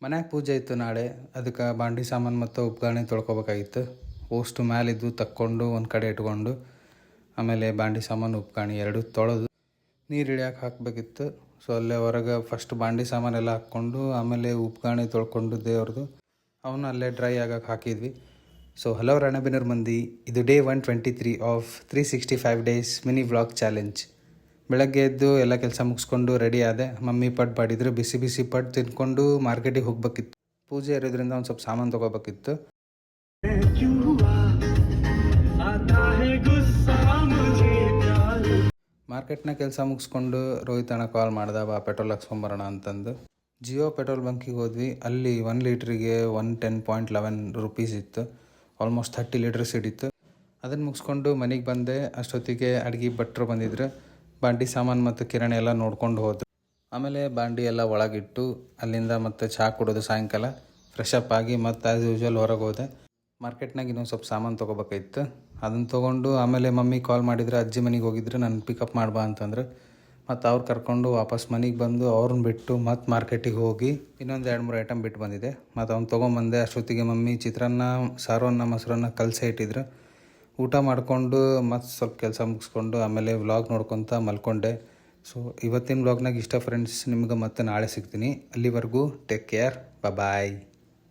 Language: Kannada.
ಮನ್ಯಾಗ ಪೂಜೆ ಇತ್ತು ನಾಳೆ. ಅದಕ್ಕೆ ಬಾಂಡೆ ಸಾಮಾನು ಮತ್ತು ಉಪ್ಗಾಣಿ ತೊಳ್ಕೊಬೇಕಾಗಿತ್ತು. ಓಷ್ಟು ಮ್ಯಾಲಿದ್ದು ತಕ್ಕೊಂಡು ಒಂದು ಕಡೆ ಇಟ್ಕೊಂಡು ಆಮೇಲೆ ಬಾಂಡೆ ಸಾಮಾನು ಉಪ್ಗಾಣಿ ಎರಡೂ ತೊಳೆದು ನೀರು ಇಳಿಯೋಕೆ ಹಾಕಬೇಕಿತ್ತು. ಸೊ ಅಲ್ಲೇ ಹೊರಗೆ ಫಸ್ಟ್ ಬಾಂಡೆ ಸಾಮಾನೆಲ್ಲ ಹಾಕ್ಕೊಂಡು ಆಮೇಲೆ ಉಪ್ಗಾಣಿ ತೊಳ್ಕೊಂಡು ದೇವ್ರದ್ದು ಅವನ್ನ ಅಲ್ಲೇ ಡ್ರೈ ಆಗಕ್ಕೆ ಹಾಕಿದ್ವಿ. ಸೊ ಹಲೋ ರಣಬಿನರ್ ಮಂದಿ, ಇದು day 123 of 365 days mini vlog challenge. ಬೆಳಗ್ಗೆ ಎದ್ದು ಎಲ್ಲ ಕೆಲಸ ಮುಗಿಸ್ಕೊಂಡು ರೆಡಿ ಆದೆ. ಮಮ್ಮಿ ಪಡ್ ಮಾಡಿದ್ರು, ಬಿಸಿ ಬಿಸಿ ಪಡ್ ತಿನ್ಕೊಂಡು ಮಾರ್ಕೆಟಿಗೆ ಹೋಗ್ಬೇಕಿತ್ತು. ಪೂಜೆ ಇರೋದ್ರಿಂದ ಒಂದು ಸ್ವಲ್ಪ ಸಾಮಾನು ತೊಗೋಬೇಕಿತ್ತು. ಮಾರ್ಕೆಟ್ನ ಕೆಲಸ ಮುಗಿಸ್ಕೊಂಡು ರೋಹಿತ್ ಅಣ್ಣ ಕಾಲ್ ಮಾಡ್ದೆ, ಬಾ ಪೆಟ್ರೋಲ್ ಹಾಕ್ಸ್ಕೊಂಬರೋಣ ಅಂತಂದು. ಜಿಯೋ ಪೆಟ್ರೋಲ್ ಬಂಕಿಗೆ ಹೋದ್ವಿ. ಅಲ್ಲಿ 1 ಲೀಟ್ರಿಗೆ 110.11 ರೂಪೀಸ್ ಇತ್ತು. ಆಲ್ಮೋಸ್ಟ್ 30 ಲೀಟರ್ಸ್ ಹಿಡಿತು. ಅದನ್ನು ಮುಗಿಸ್ಕೊಂಡು ಮನೆಗೆ ಬಂದೆ. ಅಷ್ಟೊತ್ತಿಗೆ ಅಡುಗೆ ಭಟ್ರು ಬಂದಿದ್ರು. ಬಾಂಡೆ ಸಾಮಾನು ಮತ್ತು ಕಿರಾಣಿ ಎಲ್ಲ ನೋಡ್ಕೊಂಡು ಹೋದ್ರು. ಆಮೇಲೆ ಬಾಂಡೆ ಎಲ್ಲ ಒಳಗಿಟ್ಟು ಅಲ್ಲಿಂದ ಮತ್ತೆ ಚಹಾ ಕುಡೋದು ಸಾಯಂಕಾಲ. ಫ್ರೆಶ್ ಅಪ್ ಆಗಿ ಮತ್ತು ಆ್ಯಸ್ ಯೂಶ್ವಲ್ ಹೊರಗೆ ಹೋದೆ. ಮಾರ್ಕೆಟ್ನಾಗ ಇನ್ನೊಂದು ಸ್ವಲ್ಪ ಸಾಮಾನು ತೊಗೋಬೇಕಾಗಿತ್ತು. ಅದನ್ನು ತೊಗೊಂಡು ಆಮೇಲೆ ಮಮ್ಮಿ ಕಾಲ್ ಮಾಡಿದ್ರು, ಅಜ್ಜಿ ಮನೆಗೆ ಹೋಗಿದ್ರು, ನಾನು ಪಿಕಪ್ ಮಾಡ್ಬಾ ಅಂತಂದ್ರೆ. ಮತ್ತು ಅವ್ರು ಕರ್ಕೊಂಡು ವಾಪಸ್ ಮನೆಗೆ ಬಂದು ಅವ್ರನ್ನ ಬಿಟ್ಟು ಮತ್ತು ಮಾರ್ಕೆಟಿಗೆ ಹೋಗಿ ಇನ್ನೊಂದು 2-3 ಐಟಮ್ ಬಿಟ್ಟು ಬಂದಿದೆ. ಮತ್ತು ಅವ್ನು ತೊಗೊಂಬಂದೆ. ಅಷ್ಟೊತ್ತಿಗೆ ಮಮ್ಮಿ ಚಿತ್ರಾನ್ನ, ಸಾರನ್ನ, ಮೊಸರನ್ನ ಕಲಸೇ ಇಟ್ಟಿದ್ರು. ಊಟ ಮಾಡಿಕೊಂಡು ಮತ್ತು ಸ್ವಲ್ಪ ಕೆಲಸ ಮುಗಿಸ್ಕೊಂಡು ಆಮೇಲೆ ವ್ಲಾಗ್ ನೋಡ್ಕೊತ ಮಲ್ಕೊಂಡೆ. ಸೊ ಇವತ್ತಿನ ವ್ಲಾಗ್ನಾಗ ಇಷ್ಟ ಫ್ರೆಂಡ್ಸ್. ನಿಮ್ಗೆ ಮತ್ತೆ ನಾಳೆ ಸಿಗ್ತೀನಿ. ಅಲ್ಲಿವರೆಗೂ ಟೇಕ್ ಕೇರ್, ಬಾಯ್.